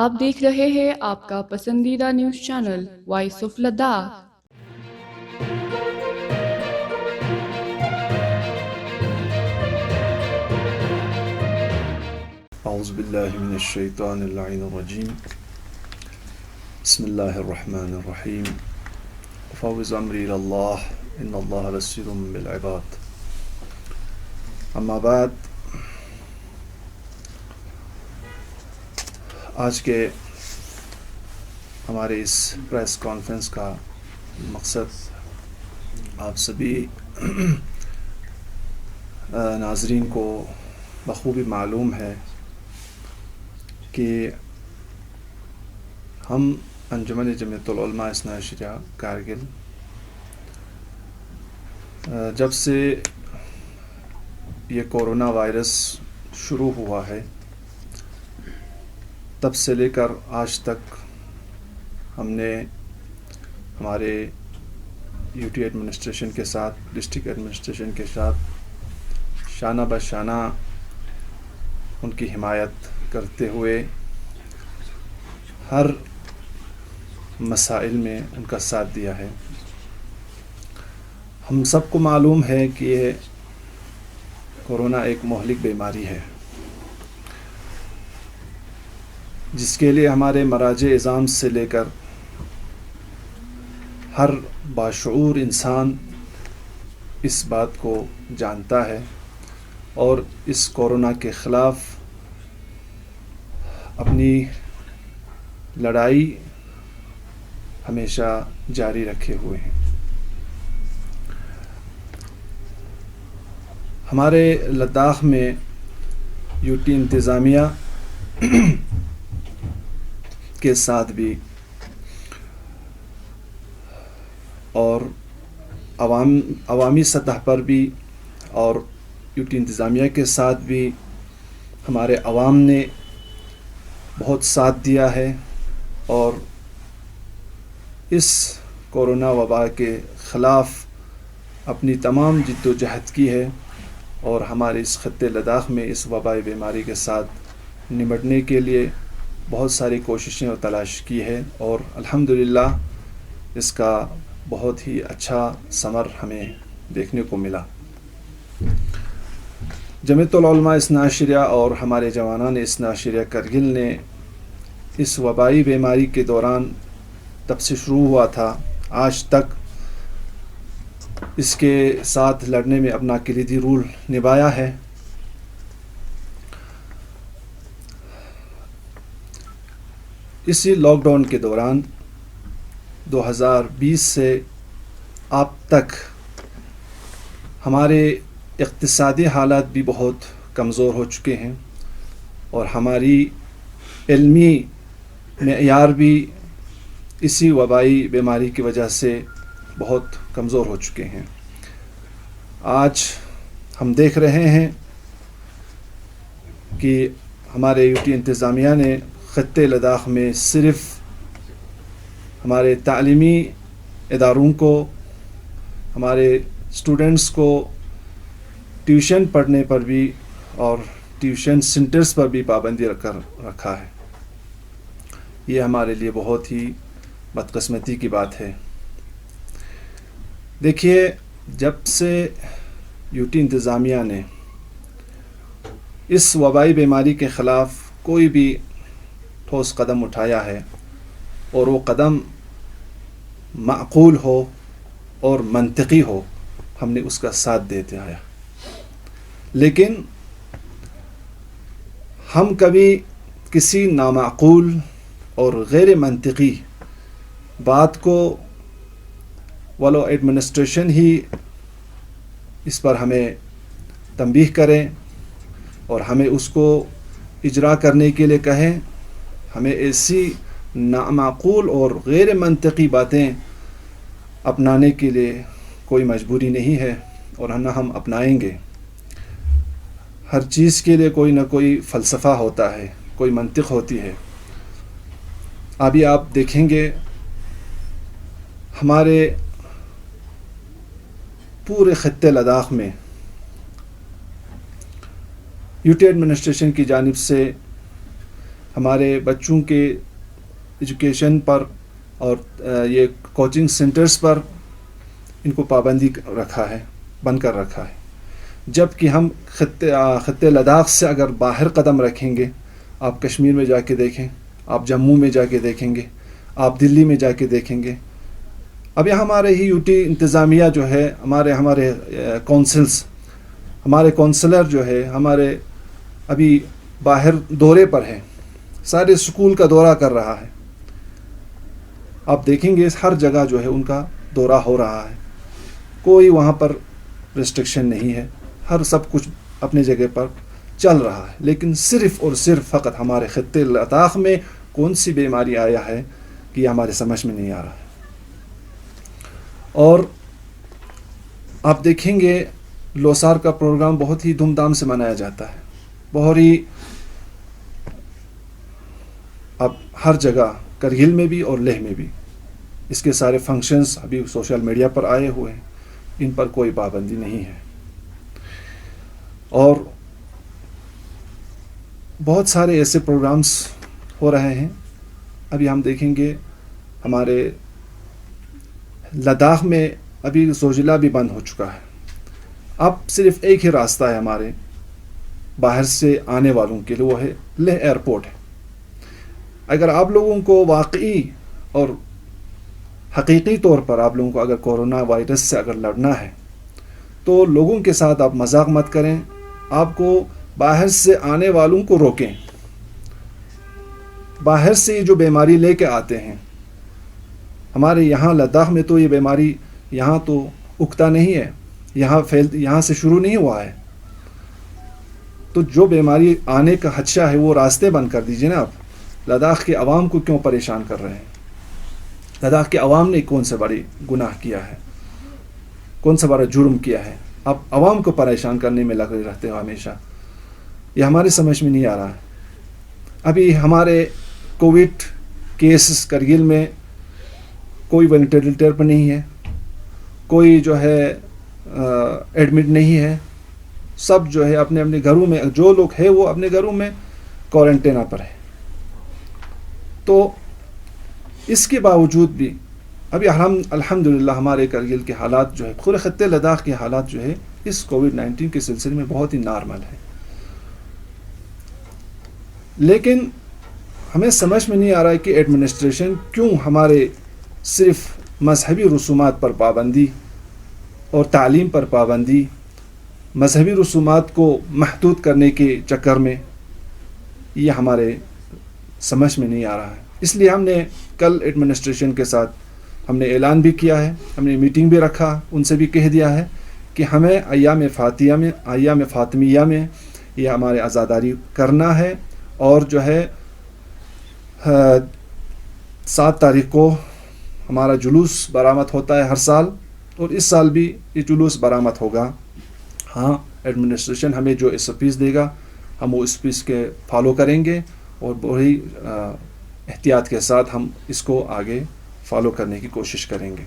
آپ دیکھ رہے ہیں آپ کا پسندیدہ news channel Voice of Ladakh. اعوذ باللہ من الشیطان اللعین الرجیم بسم اللہ الرحمن الرحیم فوض امری اللہ ان اللہ بصیر بالعباد اما بعد، آج کے ہمارے اس پریس کانفرنس کا مقصد آپ سبھی ناظرین کو بخوبی معلوم ہے کہ ہم انجمن جمعیت العلماء اثنا عشریہ کارگل جب سے یہ کورونا وائرس شروع ہوا ہے تب سے لے کر آج تک ہم نے ہمارے یو ٹی ایڈمنسٹریشن کے ساتھ، ڈسٹرکٹ ایڈمنسٹریشن کے ساتھ شانہ بہ شانہ ان کی حمایت کرتے ہوئے ہر مسائل میں ان کا ساتھ دیا ہے۔ ہم سب کو معلوم ہے کہ یہ کورونا ایک مہلک بیماری ہے جس کے لیے ہمارے مراجع اعظام سے لے کر ہر باشعور انسان اس بات کو جانتا ہے اور اس کورونا کے خلاف اپنی لڑائی ہمیشہ جاری رکھے ہوئے ہیں۔ ہمارے لداخ میں یو ٹی انتظامیہ کے ساتھ بھی اور عوامی سطح پر بھی اور یو ٹی انتظامیہ کے ساتھ بھی ہمارے عوام نے بہت ساتھ دیا ہے اور اس کورونا وبا کے خلاف اپنی تمام جد و جہد کی ہے اور ہمارے اس خطے لداخ میں اس وبائی بیماری کے ساتھ نمٹنے کے لیے بہت ساری کوششیں اور تلاش کی ہے اور الحمدللہ اس کا بہت ہی اچھا ثمر ہمیں دیکھنے کو ملا۔ جمعیت العلماء اثنا عشریہ اور ہمارے جوانان اثنا عشریہ کرگل نے اس وبائی بیماری کے دوران تب سے شروع ہوا تھا آج تک اس کے ساتھ لڑنے میں اپنا کلیدی رول نبھایا ہے۔ اسی لاک ڈاؤن کے دوران 2020 سے اب تک ہمارے اقتصادی حالات بھی بہت کمزور ہو چکے ہیں اور ہماری علمی معیار بھی اسی وبائی بیماری کی وجہ سے بہت کمزور ہو چکے ہیں۔ آج ہم دیکھ رہے ہیں کہ ہمارے یو ٹی انتظامیہ نے خطے لداخ میں صرف ہمارے تعلیمی اداروں کو، ہمارے اسٹوڈنٹس کو ٹیوشن پڑھنے پر بھی اور ٹیوشن سینٹرز پر بھی پابندی رکھا ہے۔ یہ ہمارے لیے بہت ہی بدقسمتی کی بات ہے۔ دیکھیے، جب سے یو ٹی انتظامیہ نے اس وبائی بیماری کے خلاف کوئی بھی ٹھوس قدم اٹھایا ہے اور وہ قدم معقول ہو اور منطقی ہو، ہم نے اس کا ساتھ دیتے آیا، لیکن ہم کبھی کسی نامعقول اور غیر منطقی بات کو ولو ایڈمنسٹریشن ہی اس پر ہمیں تنبیہ کریں اور ہمیں اس کو اجرا کرنے کے لیے کہیں، ہمیں ایسی نامعقول اور غیر منطقی باتیں اپنانے کے لیے کوئی مجبوری نہیں ہے اور نہ ہم اپنائیں گے۔ ہر چیز کے لیے کوئی نہ کوئی فلسفہ ہوتا ہے، کوئی منطق ہوتی ہے۔ ابھی آپ دیکھیں گے ہمارے پورے خطے لداخ میں یو ٹی ایڈمنسٹریشن کی جانب سے ہمارے بچوں کے ایجوکیشن پر اور یہ کوچنگ سینٹرز پر ان کو پابندی رکھا ہے، بند کر رکھا ہے. جب کہ ہم خطے لداخ سے اگر باہر قدم رکھیں گے، آپ کشمیر میں جا کے دیکھیں، آپ جموں میں جا کے دیکھیں گے، آپ دلی میں جا کے دیکھیں گے. اب یہ ہمارے ہی یو ٹی انتظامیہ جو ہے، ہمارے کونسلز، ہمارے کونسلر جو ہے ہمارے ابھی باہر دورے پر ہیں، سارے اسکول کا دورہ کر رہا ہے. آپ دیکھیں گے ہر جگہ جو ہے ان کا دورہ ہو رہا ہے، کوئی وہاں پر ریسٹرکشن نہیں ہے، ہر سب کچھ اپنی جگہ پر چل رہا ہے. لیکن صرف اور صرف فقط ہمارے خطے لداخ میں کون سی بیماری آیا ہے کہ یہ ہمارے سمجھ میں نہیں آ رہا ہے. اور آپ دیکھیں گے لوسار کا پروگرام بہت ہی دھوم دھام سے منایا جاتا ہے، بہت ہی اب ہر جگہ کرگل میں بھی اور لیہ میں بھی اس کے سارے فنکشنز ابھی سوشل میڈیا پر آئے ہوئے ہیں، ان پر کوئی پابندی نہیں ہے. اور بہت سارے ایسے پروگرامز ہو رہے ہیں. ابھی ہم دیکھیں گے ہمارے لداخ میں ابھی زوجلہ بھی بند ہو چکا ہے. اب صرف ایک ہی راستہ ہے ہمارے باہر سے آنے والوں کے لیے، وہ ہے لیہ ایئرپورٹ ہے. اگر آپ لوگوں کو واقعی اور حقیقی طور پر آپ لوگوں کو اگر کورونا وائرس سے اگر لڑنا ہے تو لوگوں کے ساتھ آپ مذاق مت کریں، آپ کو باہر سے آنے والوں کو روکیں. باہر سے یہ جو بیماری لے کے آتے ہیں ہمارے یہاں لداخ میں، تو یہ بیماری یہاں تو اگتا نہیں ہے، یہاں سے شروع نہیں ہوا ہے. تو جو بیماری آنے کا خدشہ ہے وہ راستے بند کر دیجئے نا. آپ لداخ کے عوام کو کیوں پریشان کر رہے ہیں؟ لداخ کے عوام نے کون سے بڑی گناہ کیا ہے، کون سا بڑا جرم کیا ہے؟ آپ عوام کو پریشان کرنے میں لگے رہتے ہو ہمیشہ. یہ ہماری سمجھ میں نہیں آ رہا ہے. ابھی ہمارے کووڈ کیسز کرگل میں کوئی وینٹیلیٹر پر نہیں ہے، کوئی جو ہے ایڈمٹ نہیں ہے، سب جو ہے اپنے اپنے گھروں میں، جو لوگ ہیں وہ اپنے گھروں میں کوارنٹینا پر ہے. تو اس کے باوجود بھی ابھی الحمدللہ ہمارے کرگل کے حالات جو ہے، پورے خطے لداخ کے حالات جو ہے اس کووڈ-19 کے سلسلے میں بہت ہی نارمل ہے. لیکن ہمیں سمجھ میں نہیں آ رہا ہے کہ ایڈمنسٹریشن کیوں ہمارے صرف مذہبی رسومات پر پابندی اور تعلیم پر پابندی، مذہبی رسومات کو محدود کرنے کے چکر میں، یہ ہمارے سمجھ میں نہیں آ رہا ہے. اس لیے ہم نے کل ایڈمنسٹریشن کے ساتھ ہم نے اعلان بھی کیا ہے، ہم نے میٹنگ بھی رکھا، ان سے بھی کہہ دیا ہے کہ ہمیں ایام فاطمیہ میں یہ ہمارے عزاداری کرنا ہے. اور جو ہے 7 تاریخ کو ہمارا جلوس برآمد ہوتا ہے ہر سال، اور اس سال بھی یہ جلوس برآمد ہوگا. ہاں، ایڈمنسٹریشن ہمیں جو SOPs دے گا ہم وہ SOPs کے فالو کریں گے، اور بڑی احتیاط کے ساتھ ہم اس کو آگے فالو کرنے کی کوشش کریں گے،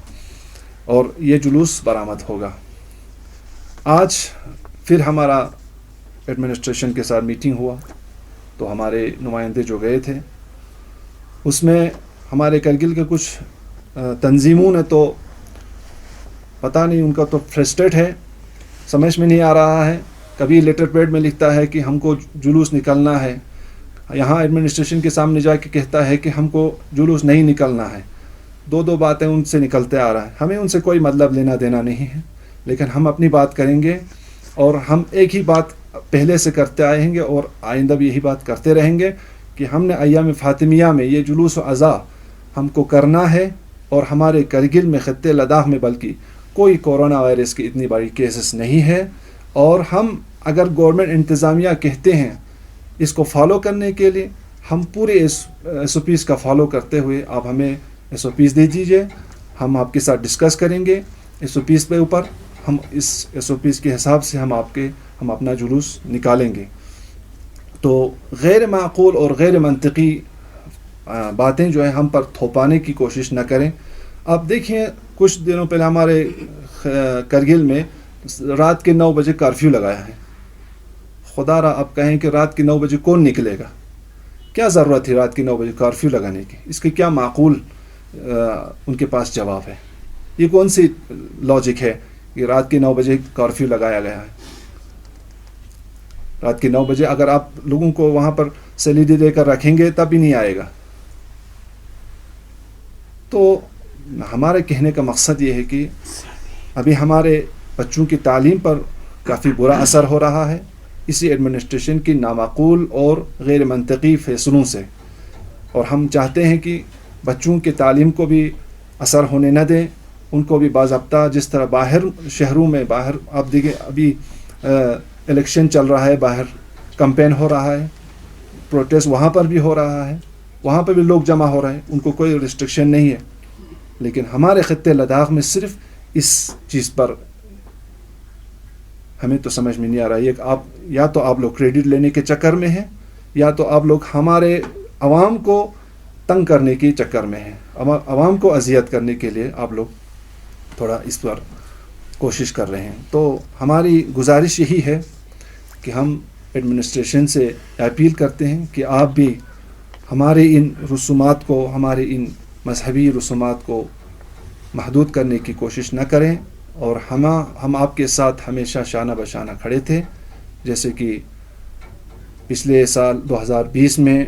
اور یہ جلوس برآمد ہوگا. آج پھر ہمارا ایڈمنسٹریشن کے ساتھ میٹنگ ہوا، تو ہمارے نمائندے جو گئے تھے اس میں ہمارے کرگل کے کچھ تنظیموں نے تو پتہ نہیں، ان کا تو فرسٹریٹ ہے، سمجھ میں نہیں آ رہا ہے. کبھی لیٹر پیڈ میں لکھتا ہے کہ ہم کو جلوس نکلنا ہے، یہاں ایڈمنسٹریشن کے سامنے جا کے کہتا ہے کہ ہم کو جلوس نہیں نکلنا ہے. دو باتیں ان سے نکلتے آ رہا ہے. ہمیں ان سے کوئی مطلب لینا دینا نہیں ہے، لیکن ہم اپنی بات کریں گے، اور ہم ایک ہی بات پہلے سے کرتے آئیں گے اور آئندہ بھی یہی بات کرتے رہیں گے کہ ہم نے ایام فاطمیہ میں یہ جلوس و عزا ہم کو کرنا ہے. اور ہمارے کرگل میں، خطے لداخ میں بلکہ کوئی کورونا وائرس کی اتنی بڑی کیسز نہیں ہے. اور ہم اگر گورنمنٹ انتظامیہ کہتے ہیں اس کو فالو کرنے کے لیے، ہم پورے SOPs کا فالو کرتے ہوئے آپ ہمیں SOPs دے دیجیے. ہم آپ کے ساتھ ڈسکس کریں گے SOPs پہ اوپر، ہم اس SOPs کے حساب سے ہم اپنا جلوس نکالیں گے. تو غیر معقول اور غیر منطقی باتیں جو ہیں ہم پر تھوپانے کی کوشش نہ کریں. آپ دیکھیں کچھ دنوں پہلے ہمارے کرگل میں رات کے 9 بجے کرفیو لگایا ہے. خدا را آپ کہیں کہ رات کے 9 بجے کون نکلے گا؟ کیا ضرورت تھی رات کے 9 بجے کارفیو لگانے کی؟ اس کی کیا معقول ان کے پاس جواب ہے؟ یہ کون سی لاجک ہے کہ رات کے 9 بجے کارفیو لگایا گیا ہے؟ رات کے 9 بجے اگر آپ لوگوں کو وہاں پر سیلیڈی دے کر رکھیں گے تب بھی نہیں آئے گا. تو ہمارے کہنے کا مقصد یہ ہے کہ ابھی ہمارے بچوں کی تعلیم پر کافی برا اثر ہو رہا ہے اسی ایڈمنسٹریشن کی نامعقول اور غیر منطقی فیصلوں سے، اور ہم چاہتے ہیں کہ بچوں کی تعلیم کو بھی اثر ہونے نہ دیں، ان کو بھی باضابطہ جس طرح باہر شہروں میں باہر آپ دیکھیں ابھی الیکشن چل رہا ہے، باہر کمپین ہو رہا ہے، پروٹیسٹ وہاں پر بھی ہو رہا ہے، وہاں پہ بھی لوگ جمع ہو رہے ہیں، ان کو کوئی ریسٹرکشن نہیں ہے. لیکن ہمارے خطے لداخ میں صرف اس چیز پر ہمیں تو سمجھ میں نہیں آ رہا ہے. آپ یا تو آپ لوگ کریڈٹ لینے کے چکر میں ہیں، یا تو آپ لوگ ہمارے عوام کو تنگ کرنے کے چکر میں ہیں، عوام کو اذیت کرنے کے لیے آپ لوگ تھوڑا اس پر کوشش کر رہے ہیں. تو ہماری گزارش یہی ہے کہ ہم ایڈمنسٹریشن سے اپیل کرتے ہیں کہ آپ بھی ہمارے ان رسومات کو، ہمارے ان مذہبی رسومات کو محدود کرنے کی کوشش نہ کریں، اور ہم آپ کے ساتھ ہمیشہ شانہ بشانہ کھڑے تھے. جیسے کہ پچھلے سال 2020 میں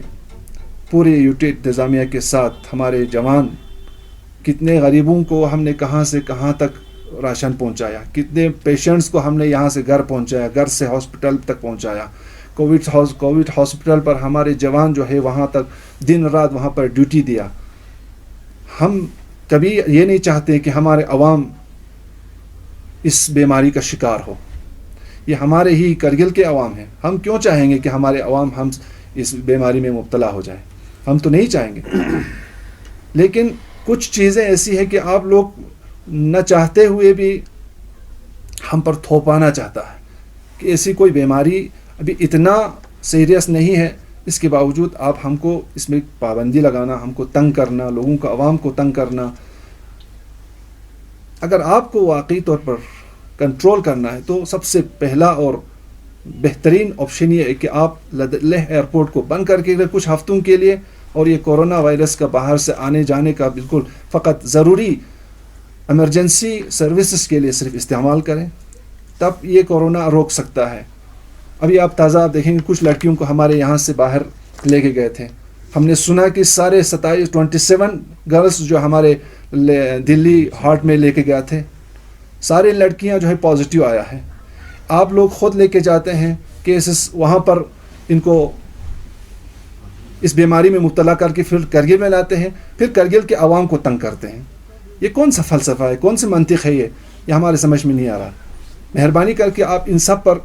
پورے یوٹی انتظامیہ کے ساتھ ہمارے جوان کتنے غریبوں کو ہم نے کہاں سے کہاں تک راشن پہنچایا، کتنے پیشنٹس کو ہم نے یہاں سے گھر پہنچایا، گھر سے ہاسپٹل تک پہنچایا. کووڈ ہاسپٹل پر ہمارے جوان جو ہے وہاں تک دن رات وہاں پر ڈیوٹی دیا. ہم کبھی یہ نہیں چاہتے کہ ہمارے عوام اس بیماری کا شکار ہو. یہ ہمارے ہی کرگل کے عوام ہیں. ہم کیوں چاہیں گے کہ ہمارے عوام ہم اس بیماری میں مبتلا ہو جائیں؟ ہم تو نہیں چاہیں گے. لیکن کچھ چیزیں ایسی ہیں کہ آپ لوگ نہ چاہتے ہوئے بھی ہم پر تھوپانا چاہتا ہے کہ ایسی کوئی بیماری ابھی اتنا سیریس نہیں ہے، اس کے باوجود آپ ہم کو اس میں پابندی لگانا، ہم کو تنگ کرنا، لوگوں کو عوام کو تنگ کرنا. اگر آپ کو واقعی طور پر کنٹرول کرنا ہے تو سب سے پہلا اور بہترین آپشن یہ ہے کہ آپ لیہ ایئرپورٹ کو بند کر کے کچھ ہفتوں کے لیے، اور یہ کورونا وائرس کا باہر سے آنے جانے کا بالکل فقط ضروری ایمرجنسی سروسز کے لیے صرف استعمال کریں، تب یہ کورونا روک سکتا ہے. ابھی آپ تازہ دیکھیں گے کچھ لڑکیوں کو ہمارے یہاں سے باہر لے کے گئے تھے. ہم نے سنا کہ سارے 27 گرلس جو ہمارے دلی ہارٹ میں لے کے گئے تھے، سارے لڑکیاں جو ہے پازیٹیو آیا ہے. آپ لوگ خود لے کے جاتے ہیں کیسز وہاں پر، ان کو اس بیماری میں مبتلا کر کے پھر کرگل میں لاتے ہیں، پھر کرگل کے عوام کو تنگ کرتے ہیں. یہ کون سا فلسفہ ہے، کون سی منطق ہے؟ یہ ہمارے سمجھ میں نہیں آ رہا. مہربانی کر کے آپ ان سب پر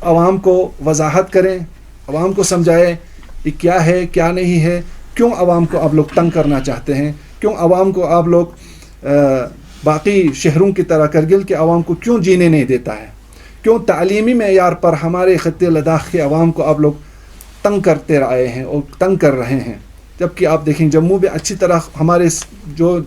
عوام کو وضاحت کریں، عوام کو سمجھائیں یہ کیا ہے کیا نہیں ہے، کیوں عوام کو آپ لوگ تنگ کرنا چاہتے ہیں، کیوں عوام کو آپ لوگ باقی شہروں کی طرح کرگل کے عوام کو کیوں جینے نہیں دیتا ہے، کیوں تعلیمی معیار پر ہمارے خطے لداخ کے عوام کو آپ لوگ تنگ کرتے رہے ہیں اور تنگ کر رہے ہیں. جبکہ آپ دیکھیں جموں میں اچھی طرح ہمارے جو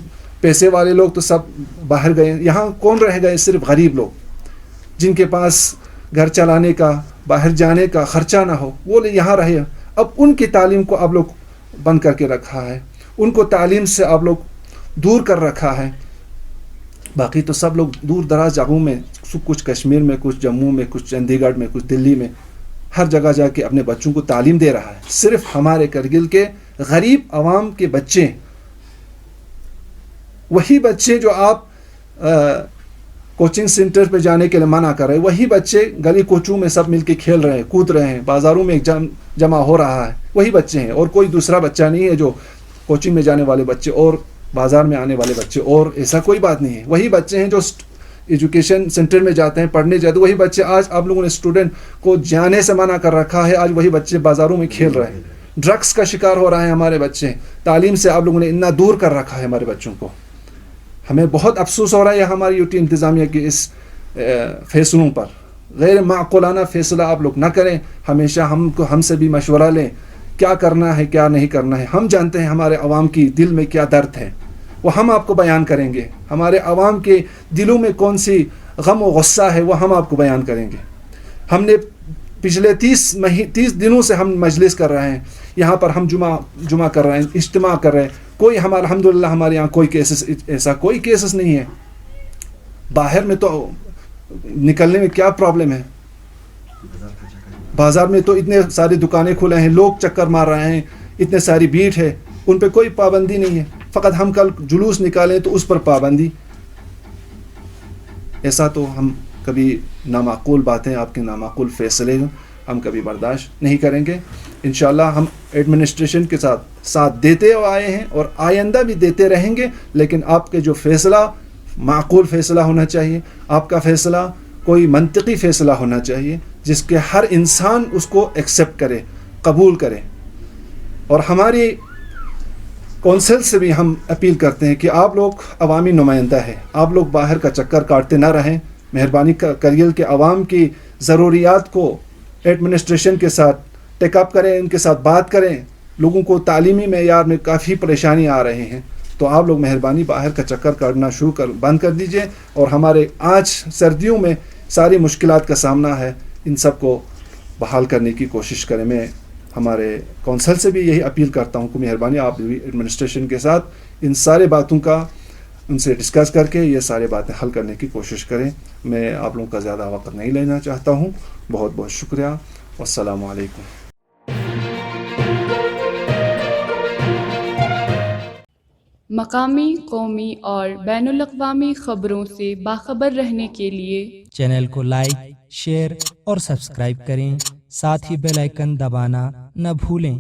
پیسے والے لوگ تو سب باہر گئے، یہاں کون رہ گئے؟ صرف غریب لوگ جن کے پاس گھر چلانے کا، باہر جانے کا خرچہ نہ ہو، وہ یہاں رہے. اب ان کی تعلیم کو آپ لوگ بند کر کے رکھا ہے، ان کو تعلیم سے آپ لوگ دور کر رکھا ہے. باقی تو سب لوگ دور دراز جگہوں میں، کچھ کشمیر میں، کچھ جموں میں، کچھ چندی گڑھ میں، کچھ دلی میں، ہر جگہ جا کے اپنے بچوں کو تعلیم دے رہا ہے. صرف ہمارے کرگل کے غریب عوام کے بچے، وہی بچے جو آپ کوچنگ سینٹر پہ جانے کے لیے منع کر رہے ہیں، وہی بچے گلی کوچوں میں سب مل کے کھیل رہے ہیں، کود رہے ہیں، بازاروں میں جمع ہو رہا ہے، وہی بچے ہیں. اور کوئی دوسرا بچہ نہیں ہے جو کوچنگ میں جانے والے بچے اور بازار میں آنے والے بچے، اور ایسا کوئی بات نہیں ہے. وہی بچے ہیں جو ایجوکیشن سینٹر میں جاتے ہیں، پڑھنے جاتے ہیں. وہی بچے آج آپ لوگوں نے اسٹوڈنٹ کو جانے سے منع کر رکھا ہے، آج وہی بچے بازاروں میں کھیل رہے ہیں. ڈرگس کا شکار ہو رہے ہیں ہمارے بچے. تعلیم سے آپ لوگوں نے اتنا دور کر رکھا ہے ہمارے بچوں کو. ہمیں بہت افسوس ہو رہا ہے ہماری یوٹی انتظامیہ کے اس فیصلوں پر. غیر معقولانہ فیصلہ آپ لوگ نہ کریں. ہمیشہ ہم سے بھی مشورہ لیں کیا کرنا ہے کیا نہیں کرنا ہے. ہم جانتے ہیں ہمارے عوام کی دل میں کیا درد ہے، وہ ہم آپ کو بیان کریں گے. ہمارے عوام کے دلوں میں کون سی غم و غصہ ہے وہ ہم آپ کو بیان کریں گے. ہم نے پچھلے 30 دنوں سے ہم مجلس کر رہے ہیں, یہاں پر ہم جمعہ کر رہے ہیں, اجتماع کر رہے ہیں, کوئی الحمدللہ ہمارے یہاں کوئی کیسز, ایسا کوئی کیسز نہیں ہے. باہر میں تو نکلنے میں کیا پرابلم ہے, بازار میں تو اتنے ساری دکانیں کھلے ہیں, لوگ چکر مار رہے ہیں, اتنے ساری بھیڑ ہے, ان پہ کوئی پابندی نہیں ہے. فقط ہم کل جلوس نکالیں تو اس پر پابندی. ایسا تو ہم کبھی نامعقول باتیں, آپ کے نامعقول فیصلے ہم کبھی برداشت نہیں کریں گے. انشاءاللہ ہم ایڈمنسٹریشن کے ساتھ دیتے آئے ہیں اور آئندہ بھی دیتے رہیں گے, لیکن آپ کے جو فیصلہ معقول فیصلہ ہونا چاہیے, آپ کا فیصلہ کوئی منطقی فیصلہ ہونا چاہیے جس کے ہر انسان اس کو ایکسیپٹ کرے, قبول کرے. اور ہماری کونسل سے بھی ہم اپیل کرتے ہیں کہ آپ لوگ عوامی نمائندہ ہیں, آپ لوگ باہر کا چکر کاٹتے نہ رہیں. مہربانی کریے کہ عوام کی ضروریات کو ایڈمنسٹریشن کے ساتھ ٹیک اپ کریں, ان کے ساتھ بات کریں. لوگوں کو تعلیمی معیار میں کافی پریشانی آ رہے ہیں, تو آپ لوگ مہربانی باہر کا چکر کاٹنا بند کر دیجئے. اور ہمارے آج سردیوں میں ساری مشکلات کا سامنا ہے, ان سب کو بحال کرنے کی کوشش کریں. میں ہمارے کونسل سے بھی یہی اپیل کرتا ہوں کہ مہربانی آپ بھی ایڈمنسٹریشن کے ساتھ ان سارے باتوں کا ان سے ڈسکس کر کے یہ سارے باتیں حل کرنے کی کوشش کریں. میں آپ لوگوں کا زیادہ وقت نہیں لینا چاہتا ہوں. بہت بہت شکریہ. والسلام علیکم. مقامی, قومی اور بین الاقوامی خبروں سے باخبر رہنے کے لیے چینل کو لائک, شیئر اور سبسکرائب کریں. ساتھ ہی بیل آئیکن دبانا نہ بھولیں.